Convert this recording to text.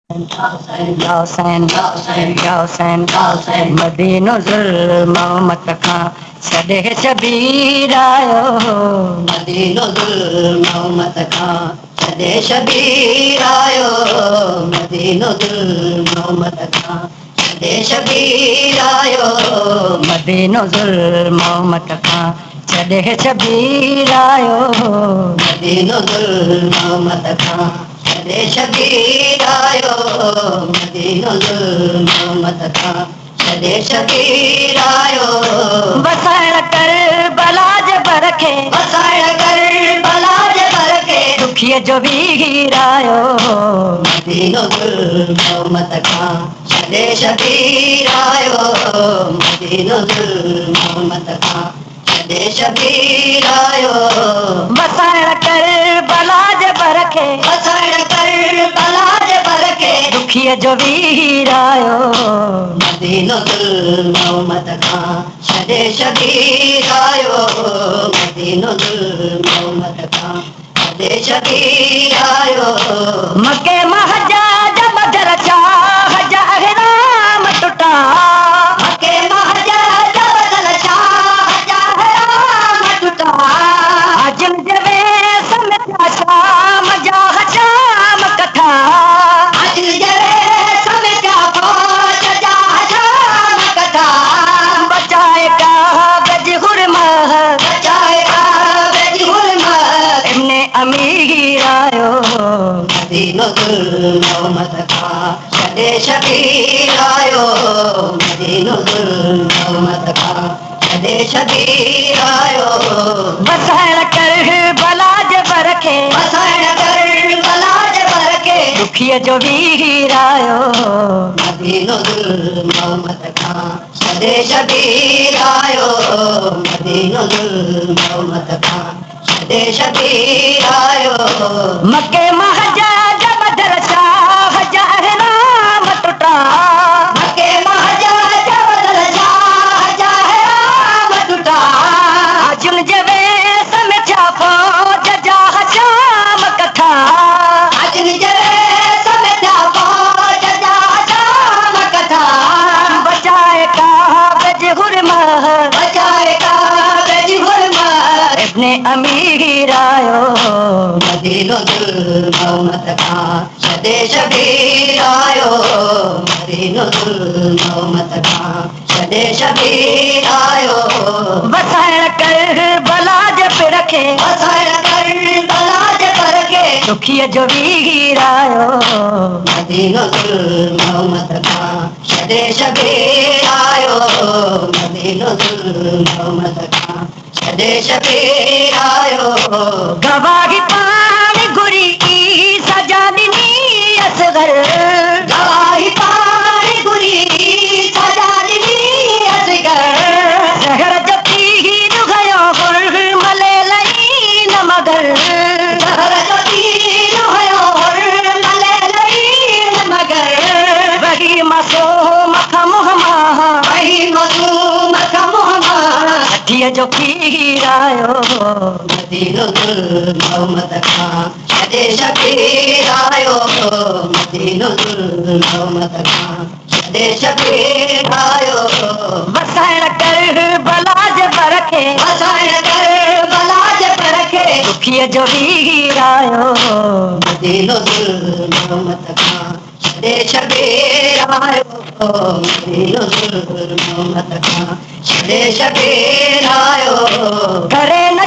Gausen, Gausen, Madino Zul Mohammed Khan, Sade Shabir ayo, Madino Zul Mohammed Khan, Sade Shabir ayo, Madino Zul Mohammed Khan, Sade Shabir ayo, Madino Zul Mohammed Khan, Sade Shabir ayo, Madino Zul Mohammed Khan. Shadeshagir ayo, Madinul Mohammed Khan. Shadeshagir ayo, बसाया कर बलाज बरखे, बसाया कर बलाज बरखे, दुखिए जो वीर आयो, मदीनुल मोहम्मद खां. शदेशगीर आयो, मदीनुल मोहम्मद खां. शदेशगीर आयो, बसाया कर बलाज बरखे, बसाया कर बलाज बरखे, दुखिए जो वीर आयो, मदीनुल मोहम्मद खां. शदेशगीर आयो, मदीनुल मोहम्मद खां. शदेशगीर आयो, मके महजा जब दरचा जहराम टुटा, मके महजा जब दरचा जहराम टुटा, अजम जवे समझा शाम जा शाम कथा, अजम जवे समझा पहुंच जा शाम कथा, बचाएगा गज हुरमा, बचाएगा गज हुरमा, इब्ने अमीर आयो, मदीनुल मोहम्मद खां. शदेशगीर आयो, मदीनुल मोहम्मद खां. शदेशगीर आयो, बसाया कर बलाज बरखे, बसाया कर बलाज बरखे, दुखिए जो वीर आयो, मदीनुल मोहम्मद खां. शदेशगीर आयो, मदीनुल मोहम्मद खां. शदेशगीर आयो, मके महजा जब दरचा जहराम टुटा, मके महजा जब दरचा जहराम टुटा, अजुन जवे समझा पहुंच जा शाम कथा, अजुन जवे समझा पहुंच जा शाम कथा, बचाए कागज हुरमा, बचाए कागज हुरमा, इब्ने अमीर आयो, मदीनुल मोहम्मद खां. शदेशगीर आयो, मदीनुल मोहम्मद खां. शदेशगीर आयो, बसाया कर बलाज पे रखे, बसाया कर बलाज पे रखे, दुखिए जो वीर आयो, मदीनुल मोहम्मद खां. शदेशगीर आयो, मदीनुल मोहम्मद खां. शदेशगीर आयो, गवाही पानी गुरी की सजा दिनी असगर, गवाही पानी गुरी की सजा दिनी असगर, शहर जती ही गयो हुर मले लई न मगर, शहर जती गयो हुर मले लई न मगर, वही मासूम खमुहमा, वही मासूम खमुहमा, अठिए जो खीर आयो, मदीनुल मोहम्मद खां. शदेशगीर आयो, मदीनुल मोहम्मद खां. शदेशगीर आयो, बसाया कर बलाज बरखे, बसाया कर बलाज बरखे, दुखिए जो वीर आयो, मदीनुल मोहम्मद खां. शदेशगीर आयो, मदीनुल मोहम्मद खां. शदेशगीर आयो, करे न